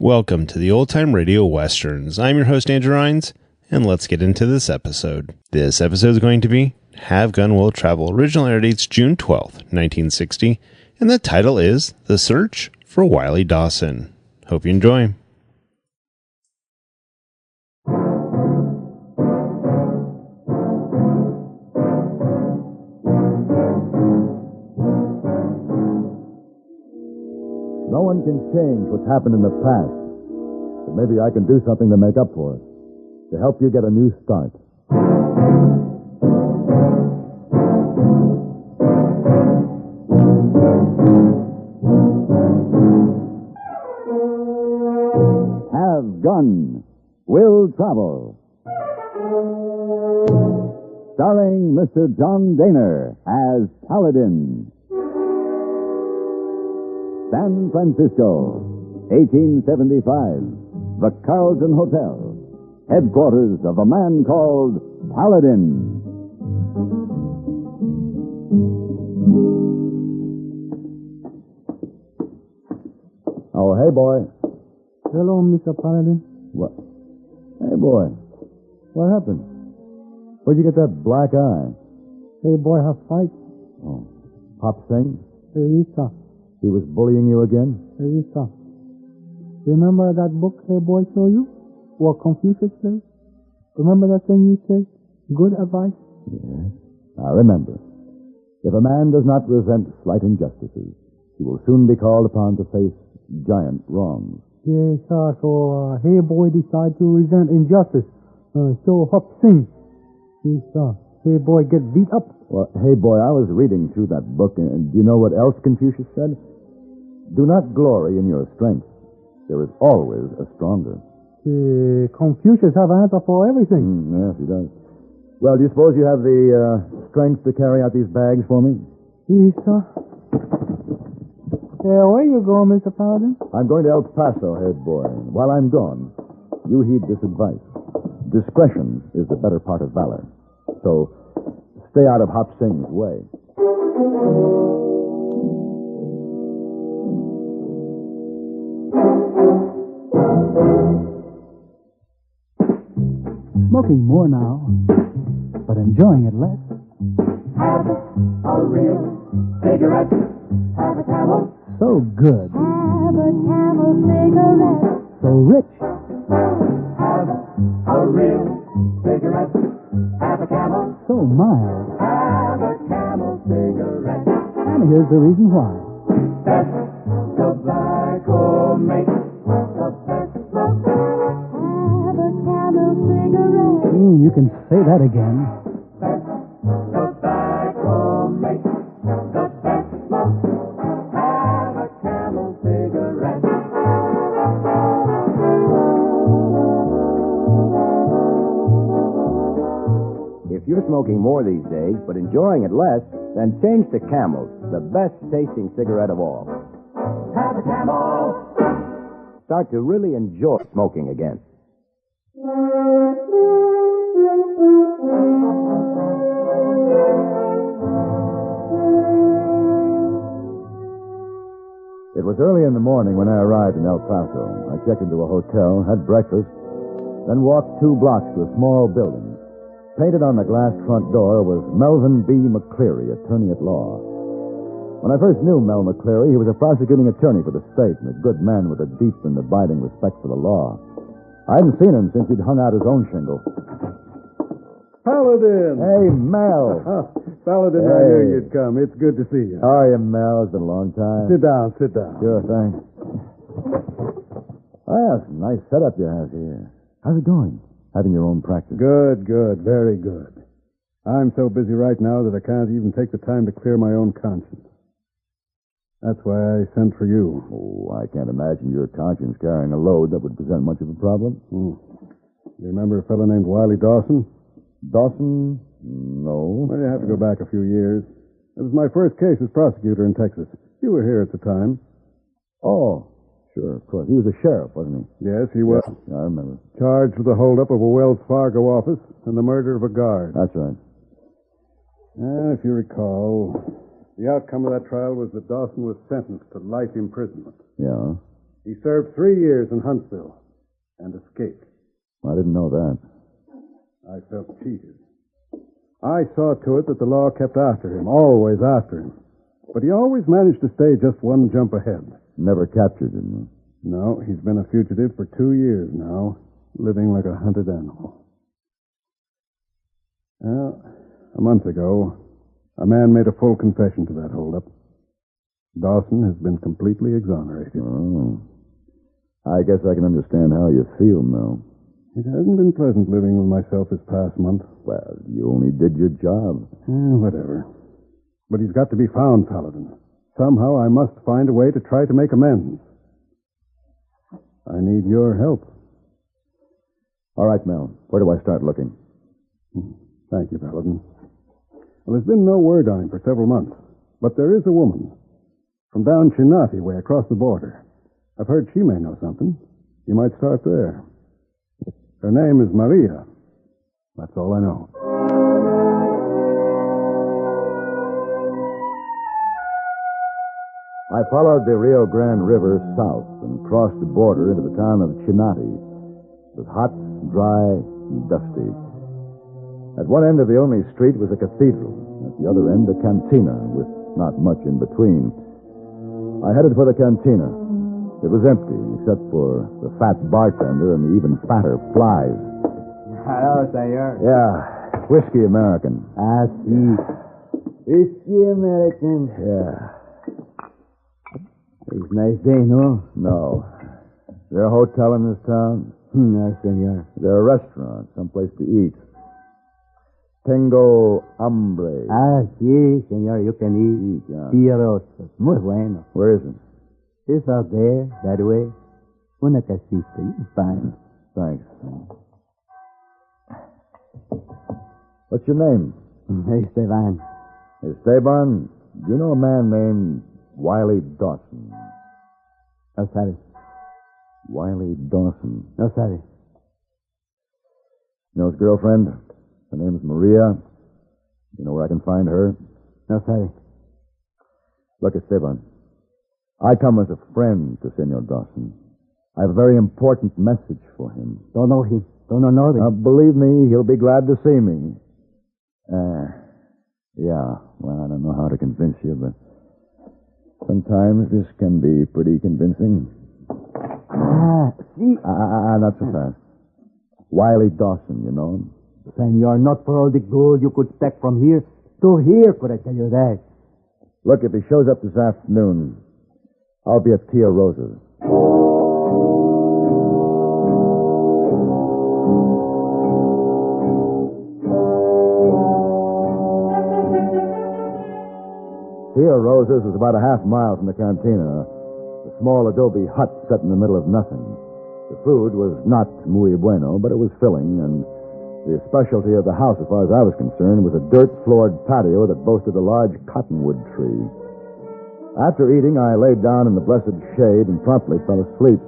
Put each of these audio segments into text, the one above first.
Welcome to the Old Time Radio Westerns. I'm your host, Andrew Rhynes, and let's get into this episode. This episode is going to be Have Gun Will Travel. Original air dates June 12th, 1960, and the title is The Search for Wylie Dawson. Hope you enjoy. No one can change what's happened in the past, but maybe I can do something to make up for it, to help you get a new start. Have Gun Will Travel. Starring Mr. John Dehner as Paladin. San Francisco, 1875. The Carlton Hotel, headquarters of a man called Paladin. Oh, Heyboy. Hello, Mr. Paladin. What? Heyboy, what happened? Where'd you get that black eye? Heyboy have fight. Oh, Pop Singh? Teresa. He was bullying you again? Teresa. Remember that book Heyboy showed you? What Confucius says? Remember that thing you say? Good advice? Yes, I remember. If a man does not resent slight injustices, he will soon be called upon to face giant wrongs. Yes, sir. So Heyboy decided to resent injustice. So Hop Sing. Yes, sir. Heyboy get beat up. Well, Heyboy, I was reading through that book, and do you know what else Confucius said? Do not glory in your strength. There is always a stronger. Confucius have an answer for everything. Yes, he does. Well, do you suppose you have the strength to carry out these bags for me? Yes, sir. Where you going, Mr. Paladin? I'm going to El Paso, Heyboy. While I'm gone, you heed this advice. Discretion is the better part of valor. So, stay out of Hop Singh's way. Smoking more now, but enjoying it less. Have a real cigarette. Have a Camel. So good. Have a Camel cigarette. So rich. Have a real cigarette. Have a Camel. So mild. Have a Camel cigarette. And here's the reason why. Best tobacco makes the best smoke. Have a Camel cigarette. You can say that again. Best tobacco makes the best smoke. Have a Camel cigarette. If you're smoking more these days, but enjoying it less, then change to Camels, the best-tasting cigarette of all. Have a Camel. Start to really enjoy smoking again. It was early in the morning when I arrived in El Paso. I checked into a hotel, had breakfast, then walked 2 blocks to a small building. Painted on the glass front door was Melvin B. McCleary, attorney at law. When I first knew Mel McCleary, he was a prosecuting attorney for the state and a good man with a deep and abiding respect for the law. I hadn't seen him since he'd hung out his own shingle. Paladin! Hey, Mel! Paladin, I knew you'd come. It's good to see you. How are you, Mel? It's been a long time. Sit down, sit down. Sure, thanks. Oh, yeah, it's a nice setup you have here. How's it going? Having your own practice? Good, very good. I'm so busy right now that I can't even take the time to clear my own conscience. That's why I sent for you. Oh, I can't imagine your conscience carrying a load that would present much of a problem. You remember a fellow named Wylie Dawson? Dawson? No. Well, you have to go back a few years. It was my first case as prosecutor in Texas. You were here at the time. Oh, sure, of course. He was a sheriff, wasn't he? Yes, he was. Yeah, I remember. Charged with the holdup of a Wells Fargo office and the murder of a guard. That's right. If you recall, the outcome of that trial was that Dawson was sentenced to life imprisonment. Yeah? He served 3 years in Huntsville and escaped. I didn't know that. I felt cheated. I saw to it that the law kept after him, always after him. But he always managed to stay just one jump ahead. Never captured him. No, he's been a fugitive for 2 years now, living like a hunted animal. Well, a month ago, a man made a full confession to that holdup. Dawson has been completely exonerated. Oh. I guess I can understand how you feel, Mel. It hasn't been pleasant living with myself this past month. Well, you only did your job. Whatever. But he's got to be found, Paladin. Somehow I must find a way to try to make amends. I need your help. All right, Mel. Where do I start looking? Thank you, Paladin. Well, there's been no word on him for several months. But there is a woman from down Chinati way across the border. I've heard she may know something. You might start there. Her name is Maria. That's all I know. I followed the Rio Grande River south and crossed the border into the town of Chinati. It was hot, dry, and dusty. At one end of the only street was a cathedral. At the other end, a cantina, with not much in between. I headed for the cantina. It was empty, except for the fat bartender and the even fatter flies. Hello, senor. Yeah, whiskey American. Ah, sí. Whiskey American. Yeah. It's a nice day, no? No. Is there a hotel in this town? No, senor. Is there a restaurant, someplace to eat? Tengo hambre. Ah, sí, senor, you can eat. Yeah. Pierotos. Muy bueno. Where is it? It's out there, that way. Una casita. You can find it. Thanks. What's your name? Esteban. Esteban, do you know a man named Wylie Dawson? No sabe. Wylie Dawson. No sabe. You know his girlfriend? Her name's Maria. You know where I can find her? No sabe. Look, Esteban, I come as a friend to Senor Dawson. I have a very important message for him. Don't know him. Don't know him. Now, believe me, he'll be glad to see me. Yeah, well, I don't know how to convince you, but sometimes this can be pretty convincing. Ah, sí. Not so fast. Wylie Dawson, you know him? Senor, not for all the gold you could stack from here to here, could I tell you that? Look, if he shows up this afternoon, I'll be at Tia Rosa's. Tia Rosa's was about a half mile from the cantina, a small adobe hut set in the middle of nothing. The food was not muy bueno, but it was filling, and the specialty of the house, as far as I was concerned, was a dirt-floored patio that boasted a large cottonwood tree. After eating, I laid down in the blessed shade and promptly fell asleep.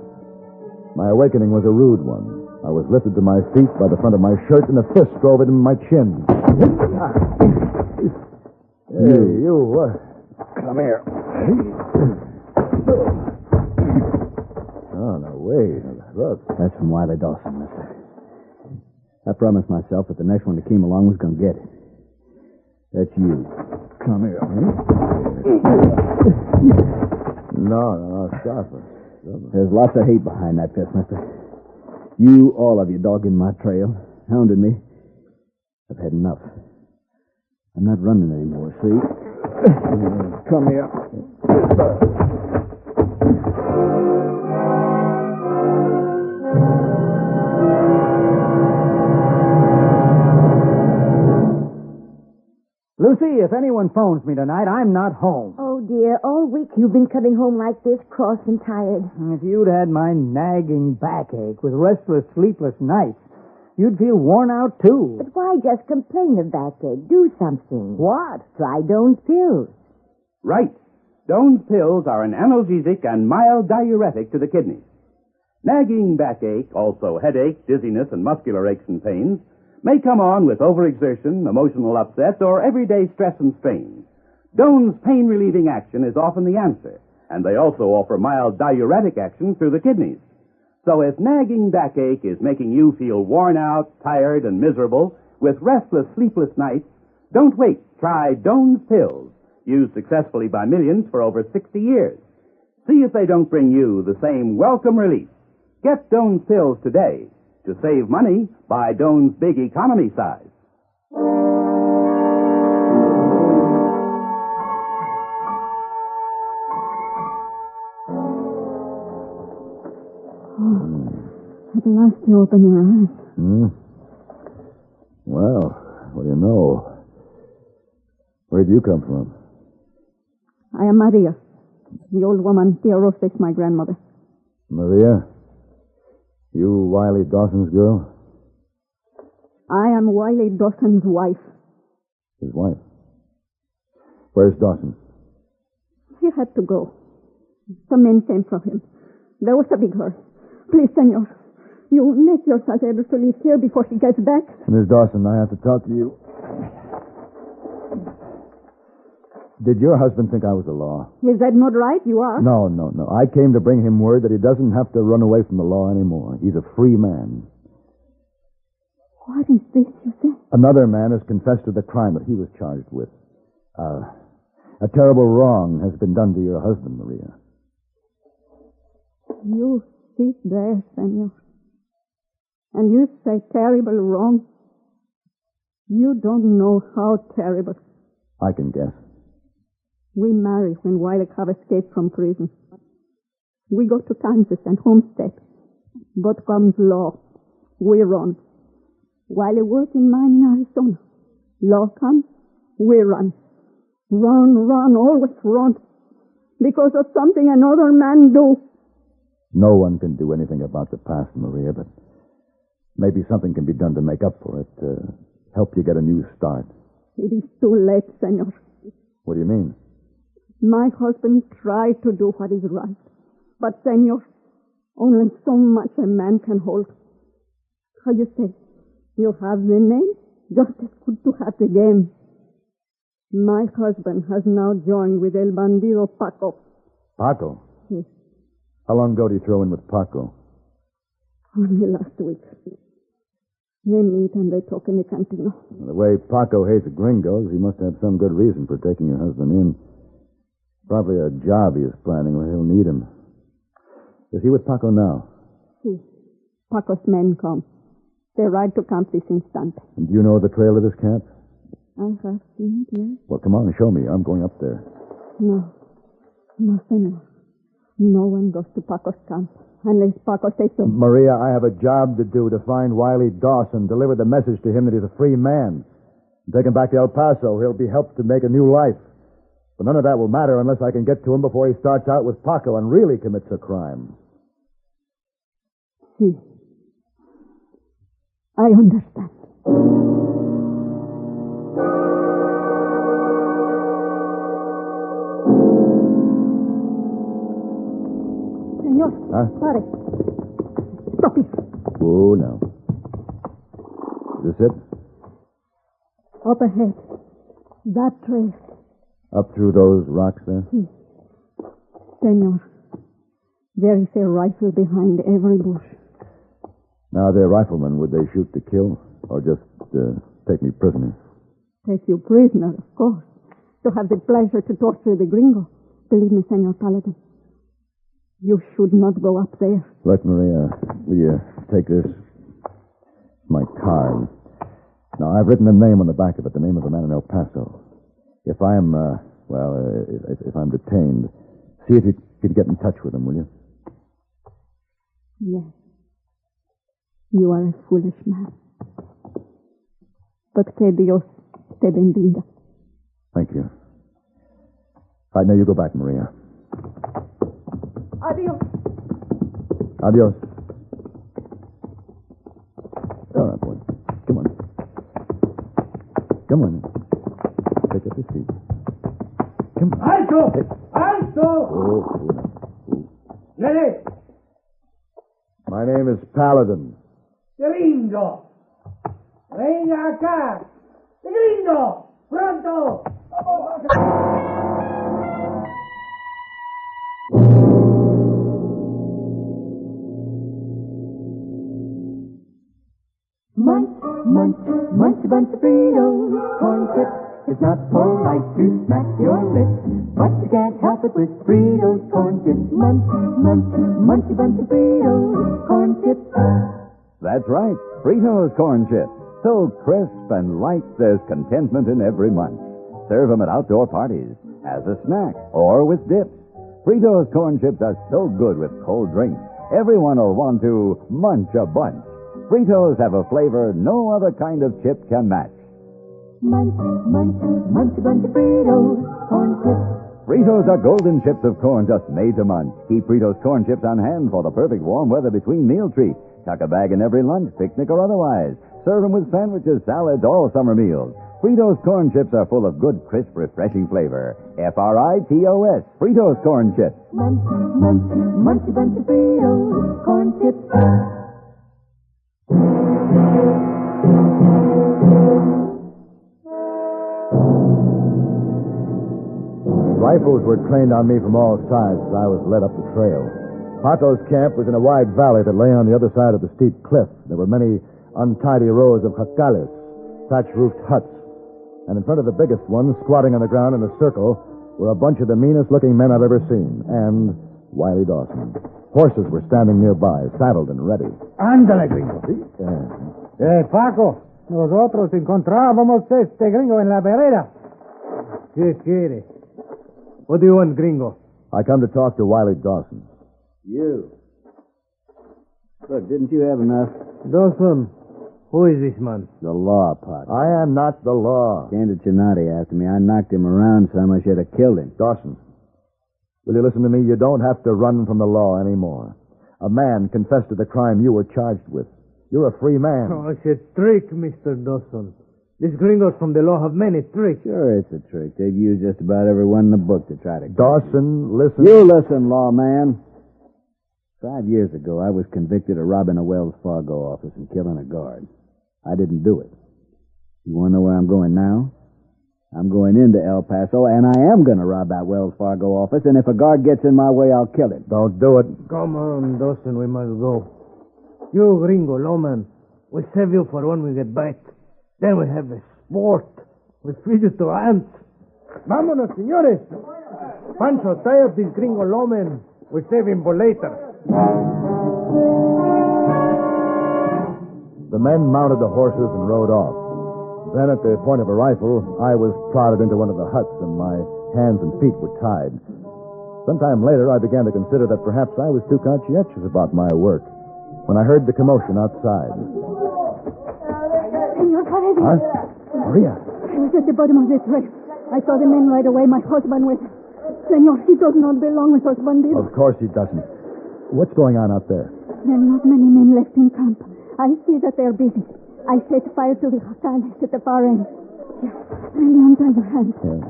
My awakening was a rude one. I was lifted to my feet by the front of my shirt, and a fist drove it in my chin. Hey, you, come here. Oh, no, wait. Look. That's from Wylie Dawson, mister. I promised myself that the next one that came along was going to get it. That's you. Come here. No, stop it. There's lots of hate behind that fist, mister. You, all of you, dogging my trail, hounding me. I've had enough. I'm not running anymore, see? Come here. Lucy, if anyone phones me tonight, I'm not home. Oh, dear, all week you've been coming home like this, cross and tired. If you'd had my nagging backache with restless, sleepless nights, you'd feel worn out, too. But why just complain of backache? Do something. What? Try Doan's pills. Right. Doan's pills are an analgesic and mild diuretic to the kidneys. Nagging backache, also headache, dizziness, and muscular aches and pains, may come on with overexertion, emotional upset, or everyday stress and strain. Doan's pain-relieving action is often the answer, And they also offer mild diuretic action through the kidneys. So if nagging backache is making you feel worn out, tired, and miserable with restless, sleepless nights, don't wait. Try Doan's Pills, used successfully by millions for over 60 years. See if they don't bring you the same welcome relief. Get Doan's Pills today. To save money, buy Doan's Big Economy size. At last you open your eyes. Well, what do you know? Where'd you come from? I am Maria. The old woman, Tia Rosa, is my grandmother. Maria? You Wylie Dawson's girl? I am Wylie Dawson's wife. His wife? Where's Dawson? He had to go. Some men came for him. There was a big hurry. Please, senor, you make yourself able to leave here before he gets back. Miss Dawson, I have to talk to you. Did your husband think I was the law? Is that not right? You are. No. I came to bring him word that he doesn't have to run away from the law anymore. He's a free man. What is this you say? Another man has confessed to the crime that he was charged with. A terrible wrong has been done to your husband, Maria. You sit there, senor, and you say terrible wrong. You don't know how terrible. I can guess. We marry when Wylie have escaped from prison. We go to Kansas and homestead. But comes law. We run. Wylie work in mine in Arizona. Law comes. We run. Run, always run. Because of something another man do. No one can do anything about the past, Maria, but maybe something can be done to make up for it, to help you get a new start. It is too late, senor. What do you mean? My husband tried to do what is right. But, senor, only so much a man can hold. How you say? You have the name, just as good to have the game. My husband has now joined with El Bandido Paco. Paco? Yes. How long ago did you throw in with Paco? Only last week. They meet and they talk in the cantina. Well, the way Paco hates the gringos, he must have some good reason for taking your husband in. Probably a job he is planning where he'll need him. Is he with Paco now? Si. Paco's men come. They ride to camp this instant. And do you know the trail to this camp? I have seen it, yes. Well, come on and show me. I'm going up there. No, senor. No one goes to Paco's camp unless Paco says so. Maria, I have a job to do to find Wylie Dawson, deliver the message to him that he's a free man. Take him back to El Paso. He'll be helped to make a new life. But none of that will matter unless I can get to him before he starts out with Paco and really commits a crime. Si. I understand. Senor, pare. Stop it. Oh, no. Is this it? Up ahead. That trail. Up through those rocks there? Si. Senor, there is a rifle behind every bush. Now, they're riflemen. Would they shoot to kill or just take me prisoner? Take you prisoner, of course. To have the pleasure to torture the gringo. Believe me, Senor Paladin. You should not go up there. Look, Maria, will you take this? My card. Now, I've written a name on the back of it, the name of a man in El Paso. If I'm, if I'm detained, see if you could get in touch with him, will you? Yes. You are a foolish man. But que Dios te bendiga. Thank you. All right, now you go back, Maria. Adios. Adios. All right, boy. Come on. Come on. Take up your seat. Come on. Alto! Alto! Oh. Ready? My name is Paladin. Gringo. Venga acá. Gringo. Pronto. Munch, munch, munch a bunch of Fritos, corn chips. It's not polite to smack your lips, but you can't help it with Fritos, corn chips. Munch, munch, munch a bunch of Fritos, corn chips. That's right, Fritos corn chips. So crisp and light, there's contentment in every munch. Serve them at outdoor parties, as a snack, or with dips. Fritos corn chips are so good with cold drinks, everyone will want to munch a bunch. Fritos have a flavor no other kind of chip can match. Munch, munch, munch a bunch of Fritos, corn chips. Fritos are golden chips of corn just made to munch. Keep Fritos corn chips on hand for the perfect warm weather between meal treats. Tuck a bag in every lunch, picnic, or otherwise. Serve them with sandwiches, salads, all summer meals. Fritos corn chips are full of good, crisp, refreshing flavor. Fritos, Fritos corn chips. Munch, munch, munch a bunch of Fritos, corn chips. Rifles were trained on me from all sides as I was led up the trail. Paco's camp was in a wide valley that lay on the other side of the steep cliff. There were many untidy rows of jacales, thatch-roofed huts. And in front of the biggest one, squatting on the ground in a circle, were a bunch of the meanest-looking men I've ever seen, and Wylie Dawson. Horses were standing nearby, saddled and ready. Ándale, gringo. Paco, nosotros encontrábamos este gringo en la vereda. ¿Qué quiere? What do you want, gringo? I come to talk to Wylie Dawson. You. Look, didn't you have enough? Dawson, who is this man? The law, Pot. I am not the law. Candid Chinati after me. I knocked him around some. I should have killed him. Dawson, will you listen to me? You don't have to run from the law anymore. A man confessed to the crime you were charged with. You're a free man. Oh, it's a trick, Mr. Dawson. These gringos from the law have many tricks. Sure, it's a trick. They've used just about everyone in the book to try to... Dawson, listen. You listen, lawman. 5 years ago, I was convicted of robbing a Wells Fargo office and killing a guard. I didn't do it. You want to know where I'm going now? I'm going into El Paso, and I am going to rob that Wells Fargo office, and if a guard gets in my way, I'll kill him. Don't do it. Come on, Dawson, we must go. You gringo, lawman, we'll save you for when we get back. Then we have a sport. We feed you to ants. Vámonos, señores. Pancho, tie up this gringo lawman. We'll save him for later. The men mounted the horses and rode off. Then, at the point of a rifle, I was prodded into one of the huts, and my hands and feet were tied. Sometime later, I began to consider that perhaps I was too conscientious about my work when I heard the commotion outside. Senor Paladin. Huh? Maria. I was at the bottom of the trail. I saw the men right away. My husband with... Senor, he does not belong with us bandidos. Of course he doesn't. What's going on out there? There are not many men left in camp. I see that they're busy. I set fire to the jacales at the far end. Here, kindly untie your hands. Yeah.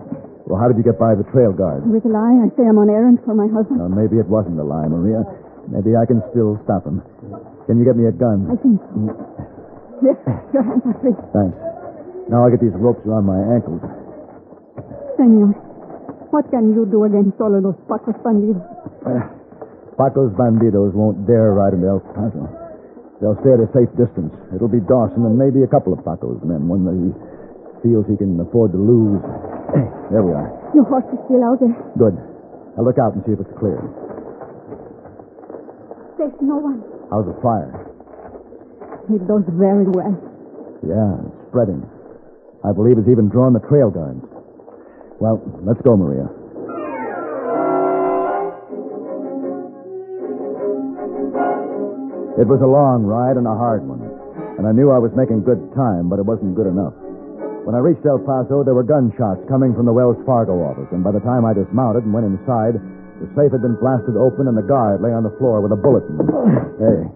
Well, how did you get by the trail guard? With a lie, I say I'm on errand for my husband. Maybe it wasn't a lie, Maria. Maybe I can still stop him. Can you get me a gun? I think so. Yes, your hands are free. Thanks. Now I'll get these ropes around my ankles. Senor, what can you do against all of those Pacos bandidos? Paco's bandidos won't dare ride into El Paso. They'll stay at a safe distance. It'll be Dawson and maybe a couple of Paco's men when he feels he can afford to lose. There we are. Your horse is still out there. Good. I'll look out and see if it's clear. There's no one. How's the fire? It does very well. Yeah, it's spreading. I believe it's even drawn the trail guards. Well, let's go, Maria. It was a long ride and a hard one, and I knew I was making good time, but it wasn't good enough. When I reached El Paso, there were gunshots coming from the Wells Fargo office, and by the time I dismounted and went inside, the safe had been blasted open and the guard lay on the floor with a bullet in him. Hey.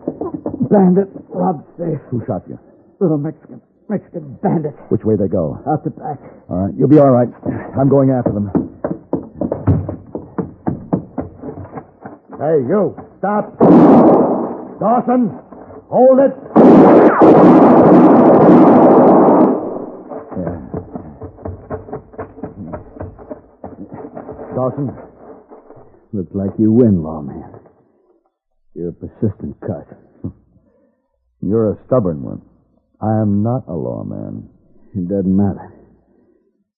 Bandit robbed safe. Who shot you? Little Mexican bandit. Which way they go? Out the back. All right, you'll be all right. I'm going after them. Hey, you, stop. Dawson, hold it. Yeah. Dawson? Looks like you win, lawman. You're a persistent cuss. You're a stubborn one. I am not a lawman. It doesn't matter.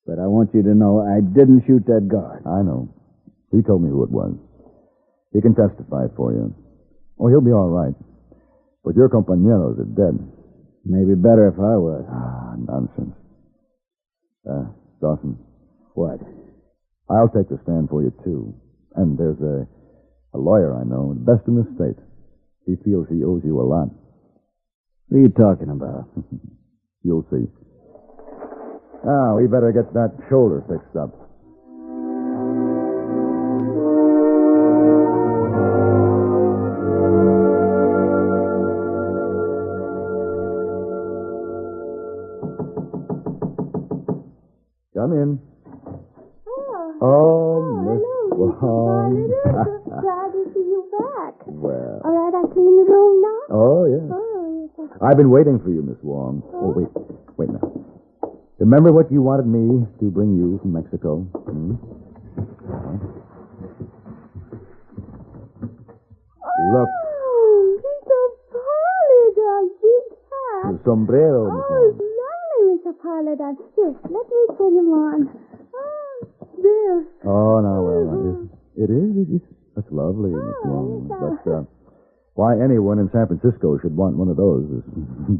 But I want you to know I didn't shoot that guard. I know. He told me who it was. He can testify for you. Oh, he'll be all right. But your compañeros are dead. Maybe better if I was. Ah, nonsense. Dawson. What? I'll take the stand for you, too. And there's a lawyer I know, the best in the state. He feels he owes you a lot. What are you talking about? You'll see. Now, we better get that shoulder fixed up. Come in. Oh, Miss Wong. Glad to see you back. Well. All right, I clean the room now? Oh, yes. Oh, yes. I've been waiting for you, Miss Wong. Oh, wait now. Remember what you wanted me to bring you from Mexico? Look. Oh, Mr. Paladin, big hat. The sombrero, Miss Oh, Wong. it's lovely, Mr. Paladin. Here, let me put him on. Oh, there. Oh, no, well, it is. That's lovely, Miss Wong. But why anyone in San Francisco should want one of those is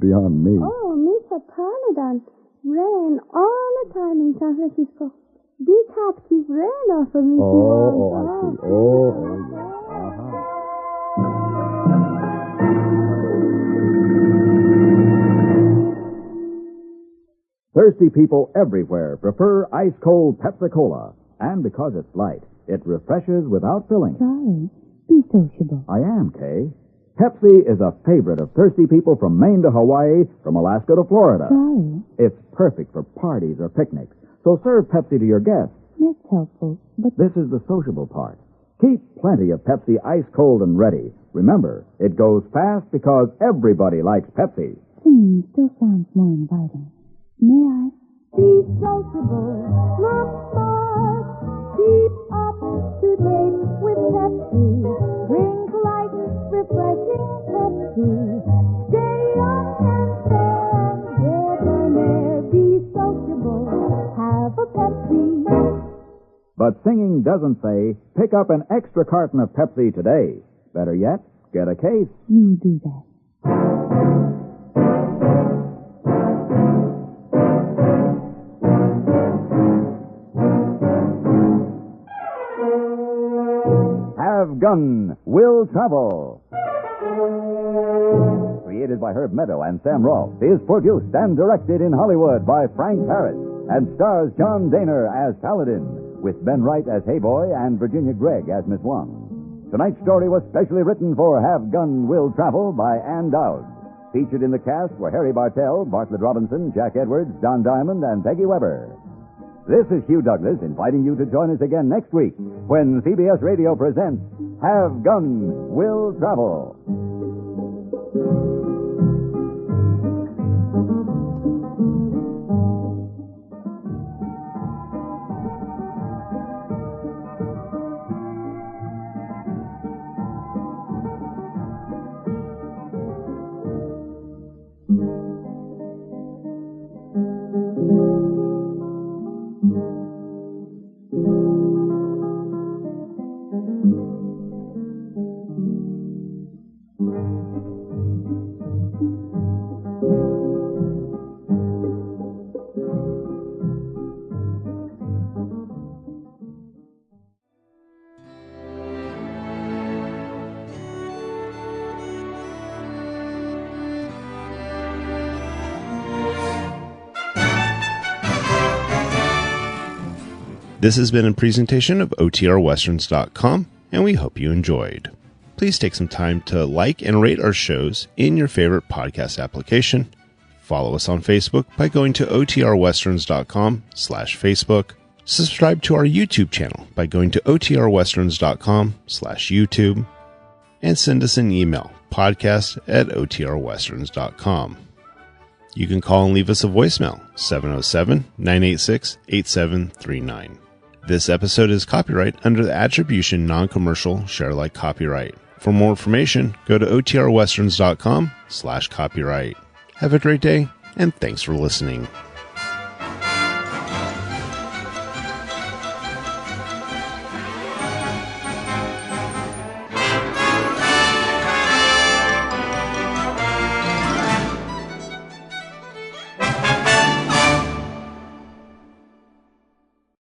beyond me. Oh, Mr. Paladin, rain all the time in San Francisco. This hat keeps rain off of me. I see. Oh, yeah. Uh-huh. Thirsty people everywhere prefer ice-cold Pepsi-Cola. And because it's light, it refreshes without filling. Charlie, be sociable. I am, Kay. Pepsi is a favorite of thirsty people from Maine to Hawaii, from Alaska to Florida. Charlie, It's perfect for parties or picnics. So serve Pepsi to your guests. that's helpful, but This is the sociable part. Keep plenty of Pepsi ice-cold and ready. Remember, it goes fast because everybody likes Pepsi. singing still sounds more inviting. May I? Be sociable, look smart, keep up to date with Pepsi. Drink light, refreshing Pepsi. Stay young and fair, debonair. Be sociable, have a Pepsi. But singing doesn't say, pick up an extra carton of Pepsi today. Better yet, get a case. You do that. Have Gun Will Travel. Created by Herb Meadow and Sam Rolfe, is produced and directed in Hollywood by Frank Paris and stars John Dehner as Paladin, with Ben Wright as Heyboy and Virginia Gregg as Miss Wong. Tonight's story was specially written for Have Gun Will Travel by Ann Dowd. Featured in the cast were Harry Bartell, Bartlett Robinson, Jack Edwards, Don Diamond, and Peggy Weber. This is Hugh Douglas inviting you to join us again next week when CBS Radio presents Have Gun Will Travel. This has been a presentation of OTRWesterns.com, and we hope you enjoyed. Please take some time to like and rate our shows in your favorite podcast application. Follow us on Facebook by going to OTRWesterns.com/Facebook. Subscribe to our YouTube channel by going to OTRWesterns.com/YouTube. And send us an email, podcast@OTRWesterns.com. You can call and leave us a voicemail, 707-986-8739. This episode is copyright under the Attribution Non-Commercial Share-alike copyright. For more information, go to OTRWesterns.com/copyright. Have a great day, and thanks for listening.